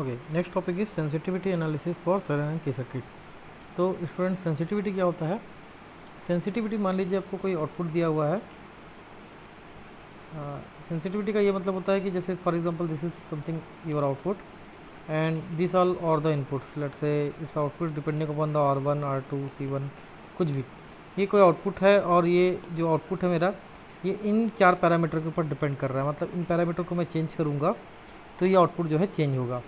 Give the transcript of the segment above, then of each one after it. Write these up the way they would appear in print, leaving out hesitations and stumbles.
Okay, next topic is sensitivity analysis for selenium की circuit. तो student, sensitivity क्या होता है? सेंसिटिविटी, मान लीजिए आपको कोई आउटपुट दिया हुआ है। सेंसिटिविटी का ये मतलब होता है कि जैसे for example this is something your output and this all और the inputs, let's say it's output depending upon the R1 R2 C1, कुछ भी। ये कोई आउटपुट है और ये जो आउटपुट है मेरा, ये इन 4 पैरामीटर के ऊपर डिपेंड कर रहा है। मतलब इन पैरामीटर को मैं चेंज करूँगा तो ये आउटपुट जो है चेंज होगा।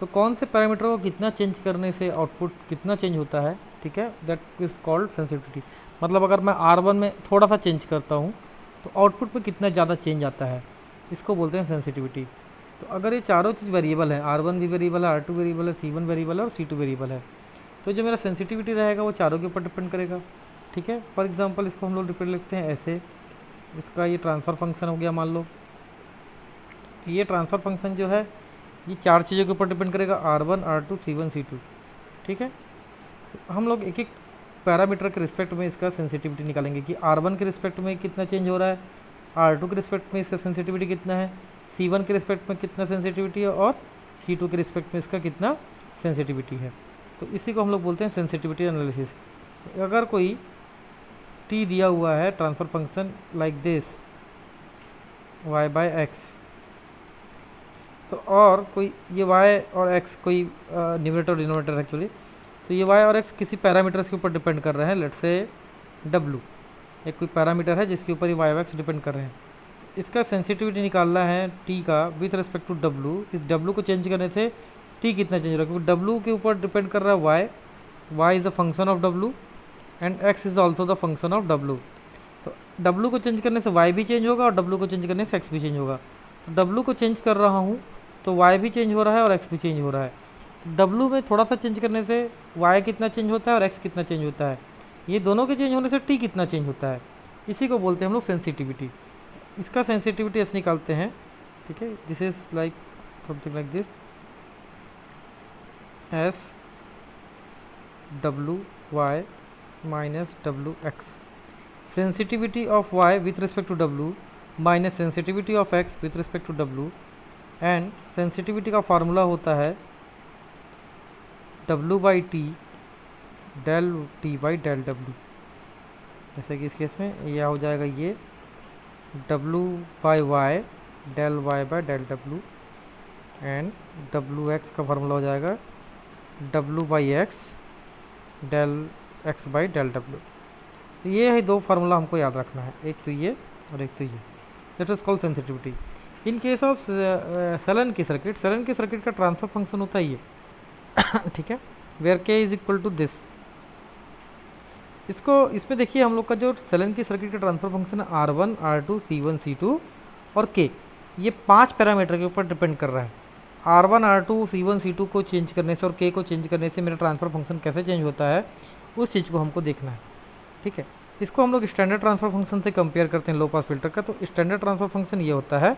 तो कौन से पैरामीटर को कितना चेंज करने से आउटपुट कितना चेंज होता है, ठीक है, दैट इज़ कॉल्ड सेंसिटिविटी। मतलब अगर मैं R1 में थोड़ा सा चेंज करता हूँ तो आउटपुट में कितना ज़्यादा चेंज आता है, इसको बोलते हैं सेंसिटिविटी। तो अगर ये चारों चीज़ वेरिएबल है, R1 भी वेरिएबल है, R2 वेरिएबल है, C1 वेरिएबल है और C2 वेरिएबल है, तो जो मेरा सेंसिटिविटी रहेगा वो चारों के ऊपर डिपेंड करेगा। ठीक है, फॉर एग्जांपल इसको हम लोग डिपेंड लिखते हैं ऐसे, इसका ये ट्रांसफ़र फंक्शन हो गया मान लो। तो ये ट्रांसफ़र फंक्शन जो है ये 4 चीज़ों के ऊपर डिपेंड करेगा, R1 R2 C1 C2। ठीक है, तो हम लोग एक एक पैरामीटर के रिस्पेक्ट में इसका सेंसिटिविटी निकालेंगे कि R1 के रिस्पेक्ट में कितना चेंज हो रहा है, R2 के रिस्पेक्ट में इसका सेंसिटिविटी कितना है, C1 के रिस्पेक्ट में कितना सेंसिटिविटी है और C2 के रिस्पेक्ट में इसका कितना सेंसिटिविटी है। तो इसी को हम लोग बोलते हैं सेंसिटिविटी एनालिसिस। अगर कोई t दिया हुआ है transfer function like this y/x, तो और कोई ये y और x कोई न्यूमरेटर डिनोमिनेटर एक्चुअली, तो ये y और x किसी पैरामीटर्स के ऊपर डिपेंड कर रहे हैं। लेट्स से w एक कोई पैरामीटर है जिसके ऊपर ये y और x डिपेंड कर रहे हैं। इसका सेंसिटिविटी निकालना है t का विथ रिस्पेक्ट टू w। इस w को चेंज करने से t कितना चेंज हो रहा है, क्योंकि w के ऊपर डिपेंड कर रहा है y is the function of w and x is also the function of w। तो w को चेंज करने से y भी चेंज होगा और w को चेंज करने से x भी चेंज होगा। तो w को चेंज कर रहा हूँ तो y भी चेंज हो रहा है और x भी चेंज हो रहा है। तो w में थोड़ा सा चेंज करने से y कितना चेंज होता है और x कितना चेंज होता है, ये दोनों के चेंज होने से t कितना चेंज होता है, इसी को बोलते हैं हम लोग सेंसिटिविटी। इसका सेंसिटिविटी ऐसे निकालते हैं, ठीक है, this is like something like this S W Y minus W X. Sensitivity of y with respect to w minus sensitivity of x with respect to w, and sensitivity का formula होता है w/t del t/del w। जैसे कि इस case में यह हो जाएगा ये w/y del y/del w and wx का फार्मूला हो जाएगा w/x डेल x/del w। तो ये है दो फार्मूला हमको याद रखना है, एक तो ये और एक तो ये। That is called sensitivity. In case of सेलन की सर्किट का ट्रांसफर फंक्शन होता है ये ठीक है, where k is equal to this. इसको इसमें देखिए हम लोग का जो सेलन की सर्किट का ट्रांसफर फंक्शन है R1 R2 C1 C2 और k, ये 5 पैरामीटर के ऊपर डिपेंड कर रहा है। R1 R2 C1 C2 को चेंज करने से और k को चेंज करने से मेरा ट्रांसफर फंक्शन कैसे चेंज होता है, उस चीज़ को हमको देखना है। ठीक है, इसको हम लोग स्टैंडर्ड ट्रांसफर फंक्शन से कंपेयर करते हैं लो पास फिल्टर का। तो स्टैंडर्ड ट्रांसफर फंक्शन ये होता है,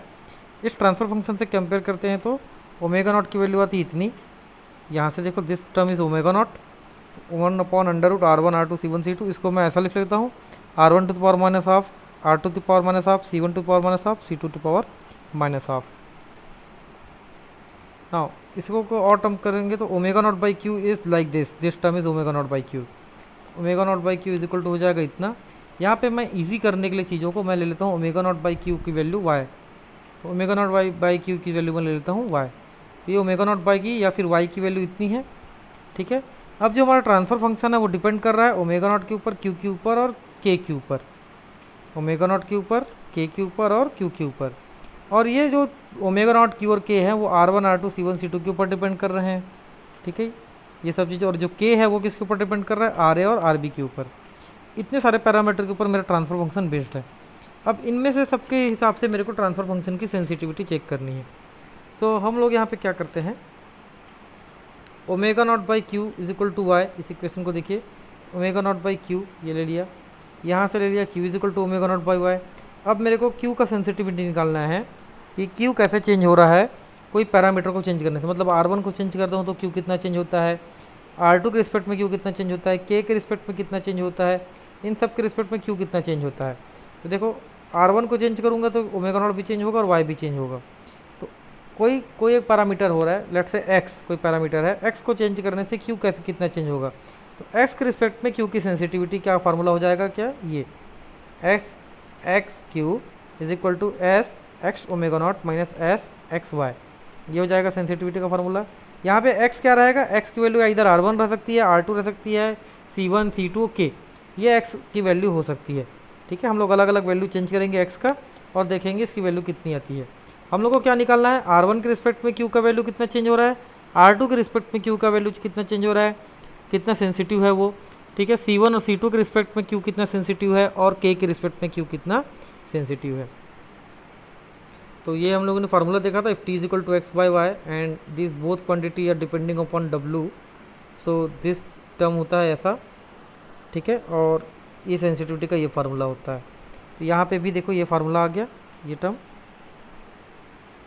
इस ट्रांसफर फंक्शन से कंपेयर करते हैं तो ओमेगा नॉट की वैल्यू आती है इतनी, यहाँ से देखो this term is omega not 1/√R1 R2 C1 C2। इसको मैं ऐसा लिख लेता हूँ R1 to the power minus half, R2 to the power minus half, C1 to the power minus half, C2 to the power minus half. Now इसको को और term करेंगे तो omega naught by Q is like this term is omega naught by Q. Omega naught by Q is equal to हो जाएगा इतना। यहाँ पे मैं इजी करने के लिए चीज़ों को मैं ले लेता हूँ ओमेगा नॉट बाई क्यू की वैल्यू y। तो ओमेगा नॉट बाई क्यू की वैल्यू मैं ले लेता हूँ y। तो ये ओमेगा नॉट बाई की या फिर y की वैल्यू इतनी है। ठीक है, अब जो हमारा ट्रांसफर फंक्शन है वो डिपेंड कर रहा है ओमेगा नॉट के ऊपर, क्यू के ऊपर और के के ऊपर। ओमेगा नॉट के ऊपर, के के ऊपर और क्यू के ऊपर। और ये जो ओमेगा नॉट क्यू और के हैं वो R1 R2 C1 C2 के ऊपर डिपेंड कर रहे हैं। ठीक है, ये सब चीज़ें। और जो के है वो किसके ऊपर डिपेंड कर रहा है, RA और RB के ऊपर। इतने सारे पैरामीटर के ऊपर मेरा ट्रांसफर फंक्शन बेस्ड है। अब इनमें से सबके हिसाब से मेरे को ट्रांसफर फंक्शन की सेंसिटिविटी चेक करनी है। सो हम लोग यहाँ पे क्या करते हैं, omega naught by Q is equal to Y. इस इक्वेशन को देखिए, ओमेगा नॉट बाई क्यू ये ले लिया, यहाँ से ले लिया Q is equal to omega naught by Y. अब मेरे को क्यू का सेंसिटिविटी निकालना है कि क्यू कैसे चेंज हो रहा है कोई पैरामीटर को चेंज करने से। मतलब R1 को चेंज करता हूँ तो क्यू कितना चेंज होता है, R2 के रिस्पेक्ट में क्यू कितना चेंज होता है, के रिस्पेक्ट में कितना चेंज होता है, इन सब के रिस्पेक्ट में क्यू कितना चेंज होता है। तो देखो R1 को चेंज करूँगा तो ओमेगा नॉट भी चेंज होगा और वाई भी चेंज होगा। तो कोई कोई एक पैरामीटर हो रहा है, लेट्स से एक्स कोई पैरामीटर है, एक्स को चेंज करने से क्यू कैसे कितना चेंज होगा, तो एक्स के रिस्पेक्ट में क्यू की सेंसिटिविटी क्या फार्मूला हो जाएगा, क्या ये X X Q is equal to S X omega naught minus S X Y, ये हो जाएगा सेंसिटिविटी का फार्मूला। यहाँ पे x क्या रहेगा, x की वैल्यू इधर R1 रह सकती है, R2 रह सकती है, C1 C2 K, ये x की वैल्यू हो सकती है। ठीक है, हम लोग अलग अलग वैल्यू चेंज करेंगे x का और देखेंगे इसकी वैल्यू कितनी आती है। हम लोग को क्या निकालना है, R1 के रिस्पेक्ट में Q का वैल्यू कितना चेंज हो रहा है, R2 के रिस्पेक्ट में Q का वैल्यू कितना चेंज हो रहा है, कितना सेंसिटिव है वो। ठीक है, C1 और C2 के रिस्पेक्ट में Q कितना सेंसिटिव है और K के रिस्पेक्ट में Q कितना सेंसिटिव है। तो ये हम लोगों ने फार्मूला देखा था, if t is equal to X by Y and this both quantity are depending upon w, so this term होता है ऐसा। ठीक है, और ये सेंसिटिविटी का ये फार्मूला होता है। तो यहाँ पे भी देखो ये फार्मूला आ गया, ये टर्म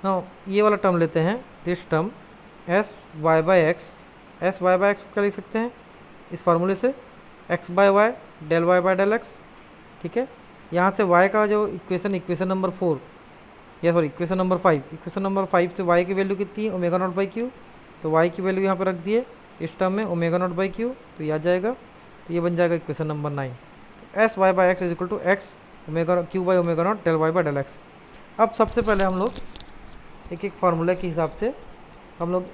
ना, ये वाला टर्म लेते हैं, this term S Y by X, S Y by X को क्या लिख सकते हैं इस फार्मूले से, X by Y del Y by del X. ठीक है, यहाँ से y का जो इक्वेशन नंबर 4 या sorry equation number 5, equation number 5 से y की वैल्यू कितनी है, ओमेगा नॉट बाई क्यू, तो y की वैल्यू यहाँ पर रख दिए इस टर्म में ओमेगा नॉट बाई क्यू, तो ये आ जाएगा, तो ये बन जाएगा equation number 9, S Y by X is equal to X omega Q by omega naught del Y by del X. अब सबसे पहले हम लोग एक एक फार्मूला के हिसाब से हम लोग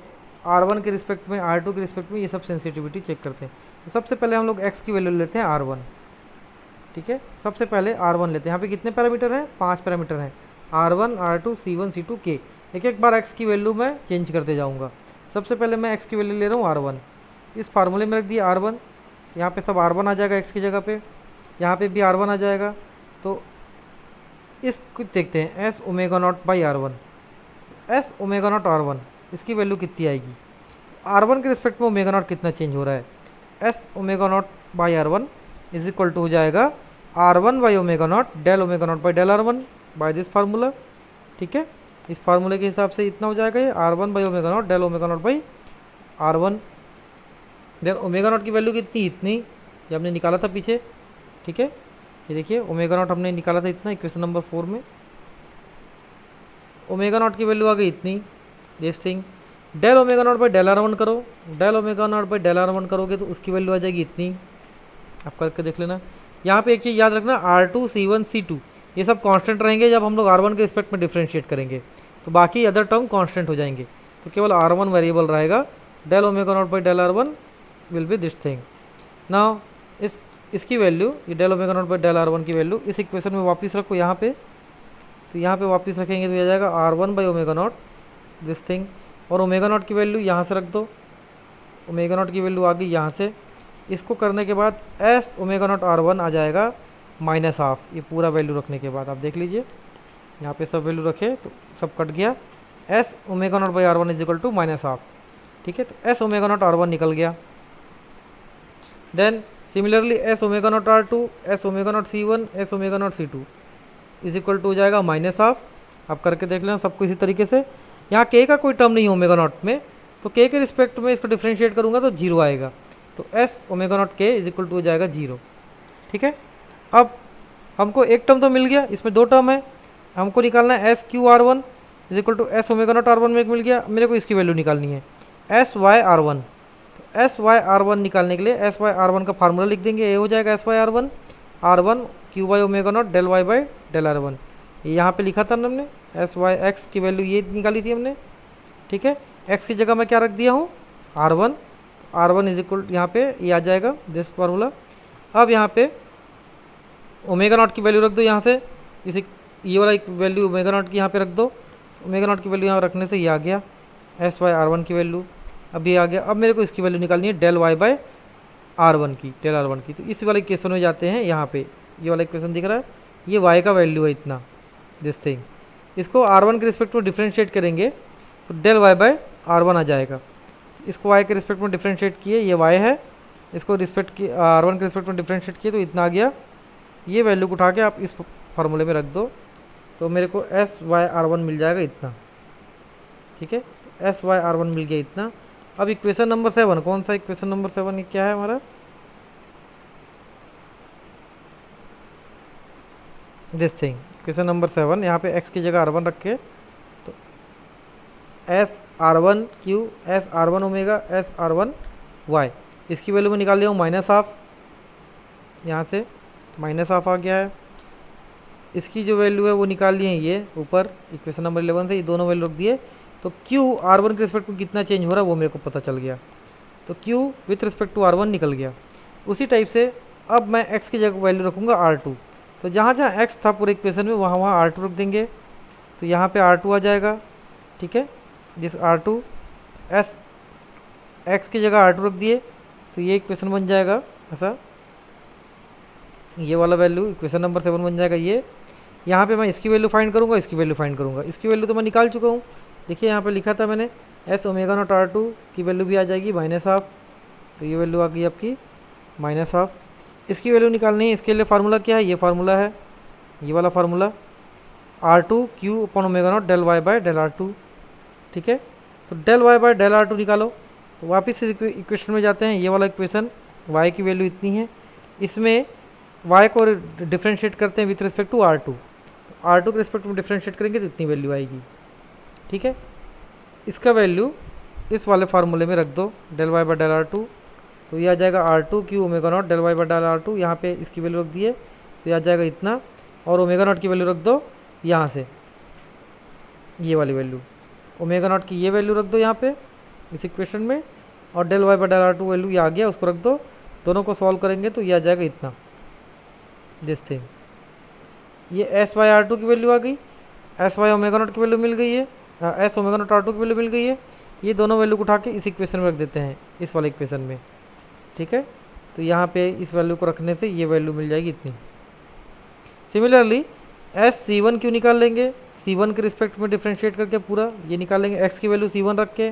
R1 के रिस्पेक्ट में, R2 के रिस्पेक्ट में ये सब सेंसिटिविटी चेक करते हैं। तो सबसे पहले हम लोग x की वैल्यू लेते हैं R1। ठीक है, सबसे पहले R1 लेते हैं, यहाँ पे कितने पैरामीटर हैं, 5 पैरामीटर हैं, R1 R2 C1 C2 K। एक एक बार x की वैल्यू मैं चेंज करते जाऊँगा। सबसे पहले मैं x की वैल्यू ले रहा हूँ R1, इस फार्मूले में रख दिया R1, यहाँ पे सब R1 आ जाएगा x की जगह पे, यहाँ पे भी R1 आ जाएगा। तो इसको देखते हैं S omega naught by R1, S omega naught R1 इसकी वैल्यू कितनी आएगी, R1 के रिस्पेक्ट में ओमेगा नॉट कितना चेंज हो रहा है, S omega naught by R1 is equal to हो जाएगा R1 by omega naught del omega naught by del R1 by this formula. ठीक है, इस फार्मूले के हिसाब से इतना हो जाएगा ये R1 by omega naught del omega naught by R1। Then omega naught की वैल्यू कितनी, इतनी, ये हमने निकाला था पीछे। ठीक है, ये देखिए ओमेगा नॉट हमने निकाला था इतना इक्वेशन नंबर 4 में, ओमेगा नॉट की वैल्यू आ गई इतनी, this thing. Del omega naught by del R1 करो, del omega naught by del R1 करोगे तो उसकी वैल्यू आ जाएगी इतनी, आप करके देख लेना। यहाँ पे एक चीज़ याद रखना, R2 C1 C2 ये सब कांस्टेंट रहेंगे जब हम लोग R1 के रिस्पेक्ट में डिफ्रेंशिएट करेंगे, तो बाकी अदर टर्म कांस्टेंट हो जाएंगे, तो केवल R1 वेरिएबल रहेगा, del omega naught by del R1 will be this thing. Now इसकी वैल्यू, ये del omega naught by del R1 की वैल्यू इस इक्वेशन में वापस रखो यहाँ पे, तो यहाँ पे वापस रखेंगे तो यह जाएगा R1 by omega not this thing, और ओमेगा नॉट की वैल्यू यहाँ से रख दो, ओमेगा नॉट की वैल्यू आ गई यहाँ से। इसको करने के बाद एस ओमेगा नॉट R1 आ जाएगा माइनस हाफ, ये पूरा वैल्यू रखने के बाद आप देख लीजिए यहाँ पे सब वैल्यू रखे तो सब कट गया, S omega naught by R1 is equal to minus half. ठीक है, तो एस ओमेगा नॉट R1 निकल गया। Then similarly S omega naught R2, S omega naught C1, S omega naught C2 is equal to हो जाएगा minus half. आप करके देख लेना सबको इसी तरीके से। यहाँ के का कोई टर्म नहीं है ओमेगा नॉट में, तो के के रिस्पेक्ट में इसको डिफ्रेंशिएट करूँगा तो 0 आएगा, तो एस ओमेगा नॉट के इज इक्वल टू हो जाएगा 0। ठीक है, अब हमको एक टर्म तो मिल गया, इसमें दो टर्म है, हमको निकालना है S Q R1 is equal to S omega naught R1 में एक मिल गया, मेरे को इसकी वैल्यू निकालनी है एस वाई R1। तो एस वाई R1 निकालने के लिए एस वाई R1 का फार्मूला लिख देंगे, ये हो जाएगा S Y R1 Q by omega naught del Y by del R1, ये यहाँ पे लिखा था हमने, एस वाई एक्स की वैल्यू ये निकाली थी हमने। ठीक है, एक्स की जगह मैं क्या रख दिया हूँ R1 इज इक्वल यहाँ पे ये आ जाएगा दिस फार्मूला। अब यहाँ पे ओमेगा नॉट की वैल्यू रख दो यहाँ से, इसी ये वाला एक वैल्यू ओमेगा नॉट की यहाँ पे रख दो, ओमेगा नॉट की वैल्यू यहाँ रखने से ये आ गया एस वाई R1 की वैल्यू, अब ये आ गया। अब मेरे को इसकी वैल्यू निकालनी है डेल वाई बाई R1 की, डेल R1 की। तो इस वाले इक्वेशन में जाते हैं, यहाँ पे ये वाला इक्वेशन दिख रहा है, ये वाई का वैल्यू है इतना दिस थिंग, इसको R1 के रिस्पेक्ट में डिफ्रेंशिएट करेंगे तो डेल वाई बाई R1 आ जाएगा। इसको y के रिस्पेक्ट में डिफ्रेंशिएट किए, ये y है, इसको रिस्पेक्ट की R1 के रिस्पेक्ट में डिफ्रेंशिएट किए तो इतना आ गया। ये वैल्यू को उठा के आप इस फार्मूले में रख दो तो मेरे को एस वाई R1 मिल जाएगा इतना। ठीक है, एस वाई R1 मिल गया इतना। अब इक्वेशन नंबर 7, कौन सा इक्वेशन नंबर 7, ये क्या है हमारा, दिस थिंग इक्वेशन नंबर 7। यहाँ पे x की जगह R1 रख के, तो S R one Q S R one omega S R one Y, इसकी वैल्यू मैं निकाल लिया हूँ माइनस हाफ, यहाँ से माइनस हाफ आ गया है। इसकी जो वैल्यू है वो निकाल लिए हैं ये ऊपर इक्वेशन नंबर 11 से, ये दोनों वैल्यू रख दिए। तो क्यू आर वन के रिस्पेक्ट में कितना चेंज हो रहा है वो मेरे को पता चल गया। तो Q with respect to R one निकल गया। उसी टाइप से अब मैं एक्स की जगह वैल्यू रखूँगा आर टू। तो जहाँ जहाँ एक्स था पूरे इक्वेशन में वहाँ वहाँ आर टू रख देंगे। तो यहाँ पे आर टू आ जाएगा, ठीक है। जिस आर टू एस एक्स की जगह आर टू रख दिए तो ये इक्वेशन बन जाएगा ऐसा, ये वाला वैल्यू इक्वेशन नंबर 7 बन जाएगा ये। यहाँ पे मैं इसकी वैल्यू फाइंड करूँगा, इसकी वैल्यू फाइंड करूँगा। इसकी वैल्यू तो मैं निकाल चुका हूँ, देखिए यहाँ पे लिखा था मैंने S omega naught R two की वैल्यू भी आ जाएगी माइनस हाफ। तो ये वैल्यू आ गई आपकी माइनस हाफ। इसकी वैल्यू निकालनी है, इसके लिए फार्मूला क्या है, ये फार्मूला है, ये वाला formula R two Q upon omega naught del Y by del R two, ठीक है। तो del Y by del R two निकालो। तो वापस इस इक्वेशन में जाते हैं, ये वाला इक्वेशन वाई की वैल्यू इतनी है, इसमें वाई को डिफ्रेंशिएट करते हैं with respect to R two. R two के रिस्पेक्ट में डिफ्रेंशिएट करेंगे तो इतनी वैल्यू आएगी, ठीक है। इसका वैल्यू इस वाले फार्मूले में रख दो del Y by del R two. तो ये आ जाएगा R two Q omega naught del Y by del R two, यहाँ पे इसकी वैल्यू रख दिए तो ये आ जाएगा इतना। और ओमेगा नॉट की वैल्यू रख दो यहाँ से, ये वाली वैल्यू ओमेगा नॉट की ये वैल्यू रख दो यहाँ पे इस इक्वेशन में। और del Y by del R two value ये आ गया, उसको रख दो। दोनों को सॉल्व करेंगे तो ये आ जाएगा इतना, दिस थिंग। ये एस वाई आर टू की वैल्यू आ गई, एस वाई ओमेगा नॉट की वैल्यू मिल गई है, S omega naught R two की वैल्यू मिल गई है। ये दोनों वैल्यू को उठा के इस इक्वेशन में रख देते हैं, इस वाले इक्वेशन में, ठीक है। तो यहाँ पे इस वैल्यू को रखने से ये वैल्यू मिल जाएगी इतनी। Similarly S C one Q निकाल लेंगे, सी वन के रिस्पेक्ट में डिफ्रेंशिएट करके पूरा ये निकाल लेंगे, एक्स की वैल्यू सी वन रख के।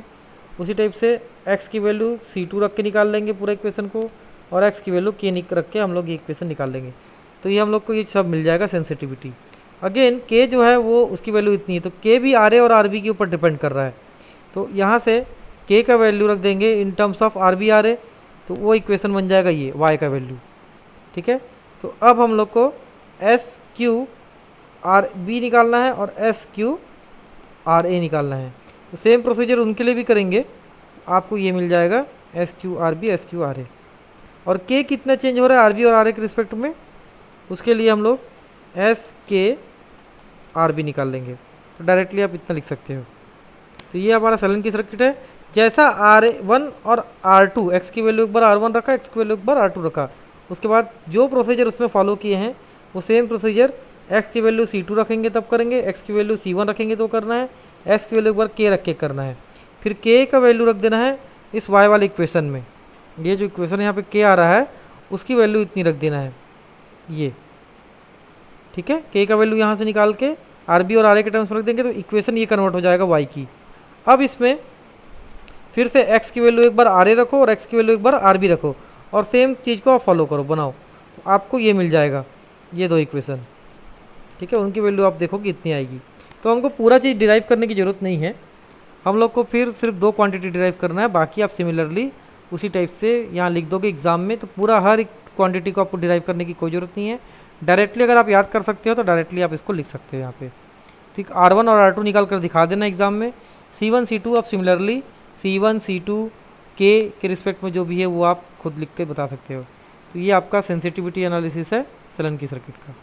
उसी टाइप से एक्स की वैल्यू सी टू रख के निकाल लेंगे पूरा इक्वेशन को, और एक्स की वैल्यू के रख के हम लोग ये इक्वेशन निकाल लेंगे। तो ये हम लोग को ये सब मिल जाएगा सेंसिटिविटी। अगेन के जो है वो उसकी वैल्यू इतनी है, तो के भी आर ए और आर बी के ऊपर डिपेंड कर रहा है। तो यहाँ से के का वैल्यू रख देंगे in terms of R B R A, तो वो इक्वेशन बन जाएगा ये वाई का वैल्यू, ठीक है। तो अब हम लोग को एस क्यू आर बी निकालना है और एस क्यू आर ए निकालना है। तो सेम प्रोसीजर उनके लिए भी करेंगे, आपको ये मिल जाएगा S Q R B S Q R A. और के कितना चेंज हो रहा है आर बी और आर ए के रिस्पेक्ट में, उसके लिए हम लोग एस के आर बी निकाल लेंगे। तो डायरेक्टली आप इतना लिख सकते हो। तो ये हमारा सलन की सर्किट है। जैसा आर वन और आर टू, एक्स की वैल्यू एक बार आर वन रखा, एक्स की वैल्यू एक बार आर टू रखा, उसके बाद जो प्रोसीजर उसमें फॉलो किए हैं वो सेम प्रोसीजर एक्स की वैल्यू सी टू रखेंगे तब करेंगे, एक्स की वैल्यू सी वन रखेंगे तो करना है, एक्स की वैल्यू एक बार के रख के करना है। फिर के का वैल्यू रख देना है इस वाई वाले इक्वेशन में, ये जो इक्वेशन यहाँ पे के आ रहा है उसकी वैल्यू इतनी रख देना है ये, ठीक है। के का वैल्यू यहाँ से निकाल के आर बी और आर ए के टर्म्स में रख देंगे तो इक्वेशन ये कन्वर्ट हो जाएगा वाई की। अब इसमें फिर से एक्स की वैल्यू एक बार आर ए रखो और एक्स की वैल्यू एक बार आर बी रखो, और सेम चीज़ को आप फॉलो करो, बनाओ, तो आपको ये मिल जाएगा ये दो इक्वेशन, ठीक है। उनकी वैल्यू आप देखो कि इतनी आएगी। तो हमको पूरा चीज़ डिराइव करने की ज़रूरत नहीं है, हम लोग को फिर सिर्फ दो क्वांटिटी डिराइव करना है, बाकी आप सिमिलरली उसी टाइप से यहाँ लिख दोगे एग्जाम में। तो पूरा हर एक क्वांटिटी को आपको डिराइव करने की कोई ज़रूरत नहीं है, डायरेक्टली अगर आप याद कर सकते हो तो डायरेक्टली आप इसको लिख सकते हो यहाँ पे, ठीक। R1 और R2 निकाल कर दिखा देना एग्जाम में। C1 C2 आप सिमिलरली C1 C2 के रिस्पेक्ट में जो भी है वो आप खुद लिख के बता सकते हो। तो ये आपका सेंसिटिविटी एनालिसिस है सलन की सर्किट का।